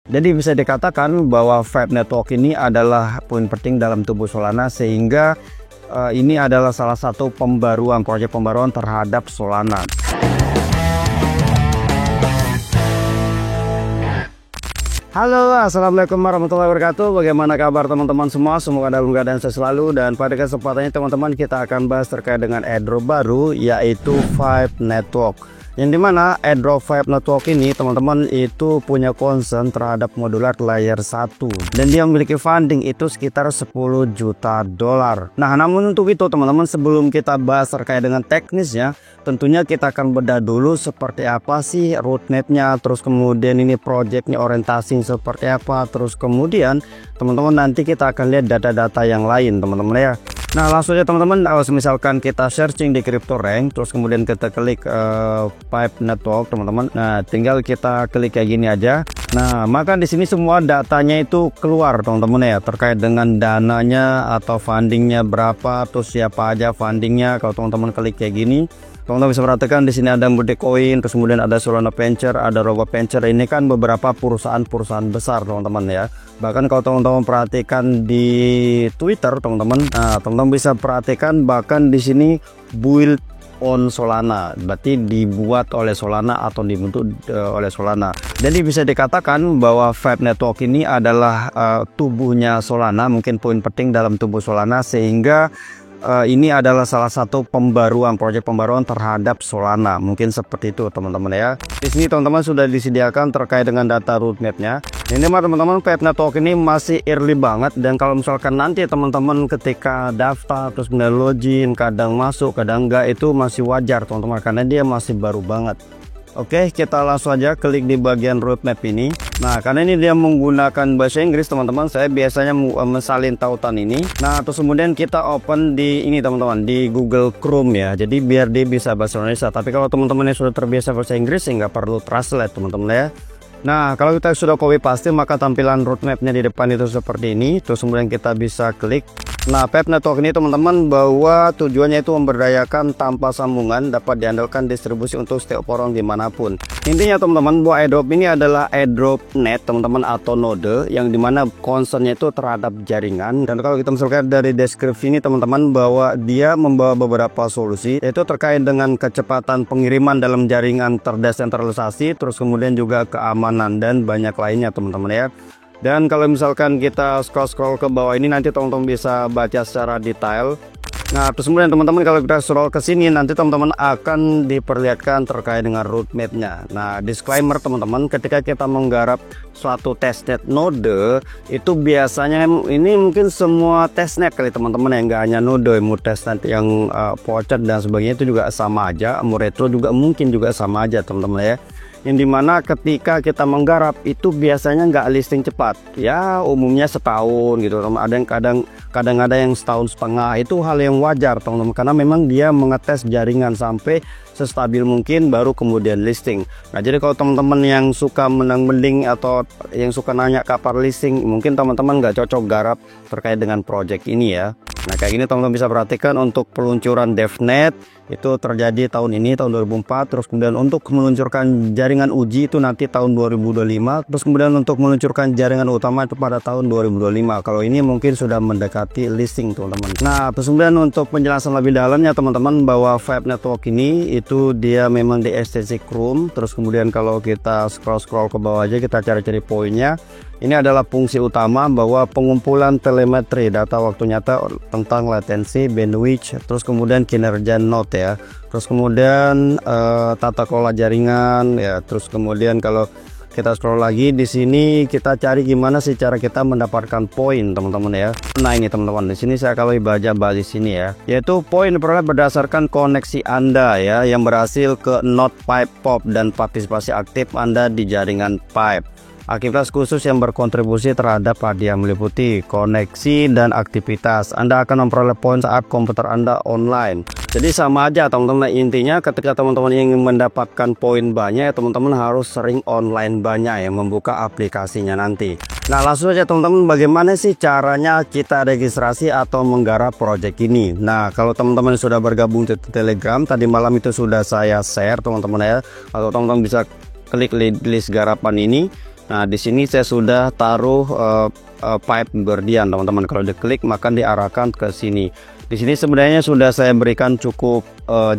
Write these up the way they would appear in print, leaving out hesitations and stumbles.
Jadi bisa dikatakan bahwa Vibe Network ini adalah poin penting dalam tubuh Solana, sehingga ini adalah salah satu proyek pembaruan terhadap Solana. Halo, assalamualaikum warahmatullahi wabarakatuh. Bagaimana kabar teman-teman semua? Semoga dalam keadaan sehat selalu. Dan pada kesempatan ini teman-teman, kita akan bahas terkait dengan airdrop baru, yaitu Vibe Network. Yang dimana airdrop Vibe Network ini teman-teman itu punya concern terhadap modular layer 1, dan dia memiliki funding itu sekitar 10 juta dolar. Nah, namun untuk itu teman-teman, sebelum kita bahas terkait dengan teknisnya, tentunya kita akan bedah dulu seperti apa sih roadmapnya, terus kemudian ini projectnya orientasi seperti apa, terus kemudian teman-teman nanti kita akan lihat data-data yang lain teman-teman ya. Nah, langsung aja teman-teman, misalkan kita searching di CryptoRank, terus kemudian kita klik Vibe Network teman-teman. Nah, tinggal kita klik kayak gini aja. Nah, maka di sini semua datanya itu keluar teman-teman ya, terkait dengan dananya atau fundingnya berapa, terus siapa aja fundingnya. Kalau teman-teman klik kayak gini, teman-teman bisa perhatikan di sini ada Coin, terus kemudian ada Solana Venture, ada Robo Venture. Ini kan beberapa perusahaan-perusahaan besar teman-teman ya. Bahkan kalau teman-teman perhatikan di Twitter teman-teman, nah teman-teman bisa perhatikan bahkan di sini build on Solana, berarti dibuat oleh Solana atau dibentuk oleh Solana. Jadi bisa dikatakan bahwa Vibe Network ini adalah tubuhnya Solana, mungkin poin penting dalam tubuh Solana, sehingga ini adalah salah satu proyek pembaruan terhadap Solana, mungkin seperti itu teman-teman ya. Di sini teman-teman sudah disediakan terkait dengan data roadmapnya. Ini teman-teman, Vibe Network ini masih early banget, dan kalau misalkan nanti teman-teman ketika daftar terus kemudian login, kadang masuk kadang enggak, itu masih wajar teman-teman, karena dia masih baru banget. Oke, kita langsung aja klik di bagian roadmap ini. Nah, karena ini dia menggunakan bahasa Inggris teman-teman, saya biasanya mensalin tautan ini. Nah, terus kemudian kita open di ini teman-teman, di Google Chrome ya. Jadi biar dia bisa bahasa Indonesia. Tapi kalau teman-teman yang sudah terbiasa bahasa Inggris, ya nggak perlu translate teman-teman ya. Nah, kalau kita sudah copy paste, maka tampilan roadmapnya di depan itu seperti ini. Terus kemudian kita bisa klik. Nah, Vibe Network ini teman-teman, bahwa tujuannya itu memberdayakan tanpa sambungan, dapat diandalkan distribusi untuk setiap orang dimanapun. Intinya teman-teman, bahwa airdrop ini adalah airdrop net teman-teman, atau node, yang dimana concernnya itu terhadap jaringan. Dan kalau kita misalkan dari deskripsi ini teman-teman, bahwa dia membawa beberapa solusi, yaitu terkait dengan kecepatan pengiriman dalam jaringan terdesentralisasi, terus kemudian juga keamanan dan banyak lainnya teman-teman ya. Dan kalau misalkan kita scroll ke bawah ini, nanti teman-teman bisa baca secara detail. Nah, terus kemudian teman-teman kalau kita scroll ke sini, nanti teman-teman akan diperlihatkan terkait dengan roadmapnya. Nah, disclaimer teman-teman, ketika kita menggarap suatu testnet node, itu biasanya ini mungkin semua testnet kali teman-teman, yang nggak hanya node, mau testnet yang voucher dan sebagainya itu juga sama aja, mau retro juga mungkin juga sama aja teman-teman ya. Yang dimana ketika kita menggarap itu biasanya nggak listing cepat ya, umumnya setahun gitu teman. Ada yang kadang ada yang setahun setengah, itu hal yang wajar teman-teman, karena memang dia mengetes jaringan sampai sestabil mungkin baru kemudian listing. Nah, jadi kalau teman-teman yang suka menang-mending atau yang suka nanya kapan listing, mungkin teman-teman nggak cocok garap terkait dengan project ini ya. Nah, kayak gini teman-teman bisa perhatikan untuk peluncuran DevNet itu terjadi tahun ini, tahun 2004. Terus kemudian untuk meluncurkan jaringan uji itu nanti tahun 2025. Terus kemudian untuk meluncurkan jaringan utama itu pada tahun 2025. Kalau ini mungkin sudah mendekati listing teman-teman. Nah, terus kemudian untuk penjelasan lebih dalamnya teman-teman, bahwa Vibe Network ini itu dia memang di STC Chrome. Terus kemudian kalau kita scroll ke bawah aja, kita cari-cari poinnya. Ini adalah fungsi utama, bahwa pengumpulan telemetri data waktu nyata tentang latensi, bandwidth, terus kemudian kinerja node ya. Terus kemudian tata kelola jaringan ya. Terus kemudian kalau kita scroll lagi di sini, kita cari gimana sih cara kita mendapatkan poin teman-teman ya. Nah, ini teman-teman, di sini saya kalau baca basis sini ya, yaitu poin diperoleh berdasarkan koneksi Anda ya, yang berhasil ke node Vibe POP dan partisipasi aktif Anda di jaringan Vibe. Aktivitas khusus yang berkontribusi terhadap hadiah meliputi koneksi dan aktivitas. Anda akan memperoleh poin saat komputer Anda online. Jadi sama aja teman-teman, intinya ketika teman-teman ingin mendapatkan poin banyak, teman-teman harus sering online banyak ya, membuka aplikasinya nanti. Nah, langsung aja teman-teman, bagaimana sih caranya kita registrasi atau menggarap project ini. Nah, kalau teman-teman sudah bergabung di Telegram, tadi malam itu sudah saya share teman-teman ya, atau teman-teman bisa klik list garapan ini. Nah, di sini saya sudah taruh pipe Guardian, teman-teman. Kalau diklik maka diarahkan ke sini. Di sini sebenarnya sudah saya berikan cukup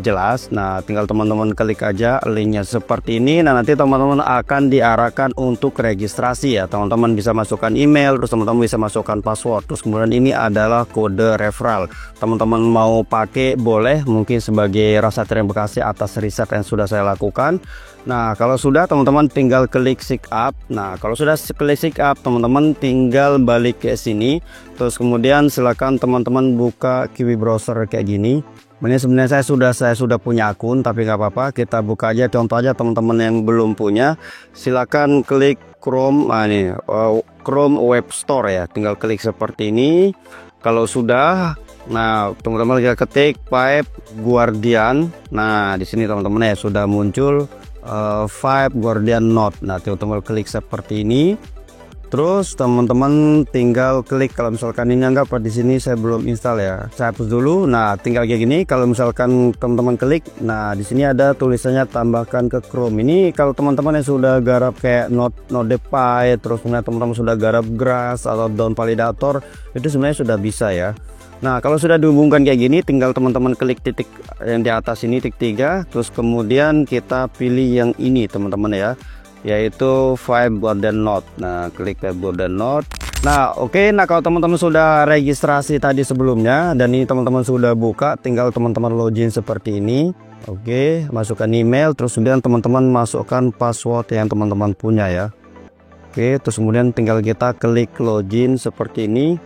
jelas. Nah, tinggal teman-teman klik aja linknya seperti ini. Nah, nanti teman-teman akan diarahkan untuk registrasi ya. Teman-teman bisa masukkan email, terus teman-teman bisa masukkan password. Terus kemudian ini adalah kode referral. Teman-teman mau pakai boleh, mungkin sebagai rasa terima kasih atas riset yang sudah saya lakukan. Nah, kalau sudah teman-teman tinggal klik sign up. Nah, kalau sudah klik sign up, teman-teman tinggal balik ke sini. Terus kemudian silakan teman-teman buka Kiwi browser kayak gini. Ini sebenarnya saya sudah punya akun, tapi nggak apa-apa, kita buka aja. Contoh aja teman-teman yang belum punya, silakan klik Chrome. Nah, ini Chrome Web Store ya, tinggal klik seperti ini. Kalau sudah, nah teman-teman tinggal ketik pipe Guardian. Nah, di sini teman-teman ya sudah muncul pipe Guardian Node. Nah, teman-teman klik seperti ini. Terus teman-teman tinggal klik, kalau misalkan ini anggap di sini saya belum install ya, saya hapus dulu. Nah, tinggal kayak gini. Kalau misalkan teman-teman klik, nah di sini ada tulisannya tambahkan ke Chrome. Ini kalau teman-teman yang sudah garap kayak Nodepy, terus kemudian teman-teman sudah garap Grass atau Down Validator, itu sebenarnya sudah bisa ya. Nah, kalau sudah dihubungkan kayak gini, tinggal teman-teman klik titik yang di atas ini, titik 3, terus kemudian kita pilih yang ini teman-teman ya, yaitu Pipe Guardian Node. Nah, klik Pipe Guardian Node. Nah, oke. Nah, kalau teman-teman sudah registrasi tadi sebelumnya dan ini teman-teman sudah buka, tinggal teman-teman login seperti ini. Oke, masukkan email, terus kemudian teman-teman masukkan password yang teman-teman punya ya. Oke, terus kemudian tinggal kita klik login seperti ini.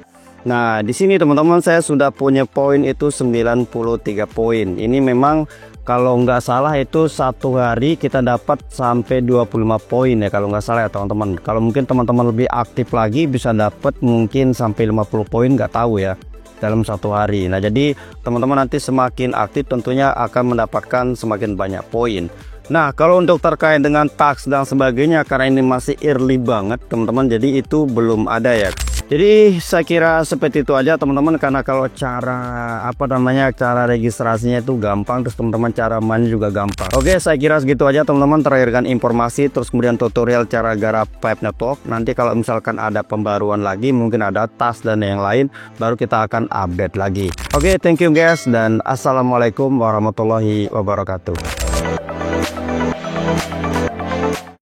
Nah, di sini teman-teman saya sudah punya poin itu 93 poin. Ini memang kalau nggak salah itu satu hari kita dapat sampai 25 poin ya, kalau nggak salah ya teman-teman. Kalau mungkin teman-teman lebih aktif lagi bisa dapat mungkin sampai 50 poin, nggak tahu ya, dalam satu hari. Nah, jadi teman-teman nanti semakin aktif tentunya akan mendapatkan semakin banyak poin. Nah, kalau untuk terkait dengan tax dan sebagainya, karena ini masih early banget teman-teman, jadi itu belum ada ya. Jadi saya kira seperti itu aja teman-teman, karena kalau cara cara registrasinya itu gampang, terus teman-teman cara mainnya juga gampang. Oke, saya kira segitu aja teman-teman, terakhirkan informasi terus kemudian tutorial cara garap pipe network. Nanti kalau misalkan ada pembaruan lagi, mungkin ada tas dan yang lain, baru kita akan update lagi. Oke, thank you guys, dan assalamualaikum warahmatullahi wabarakatuh.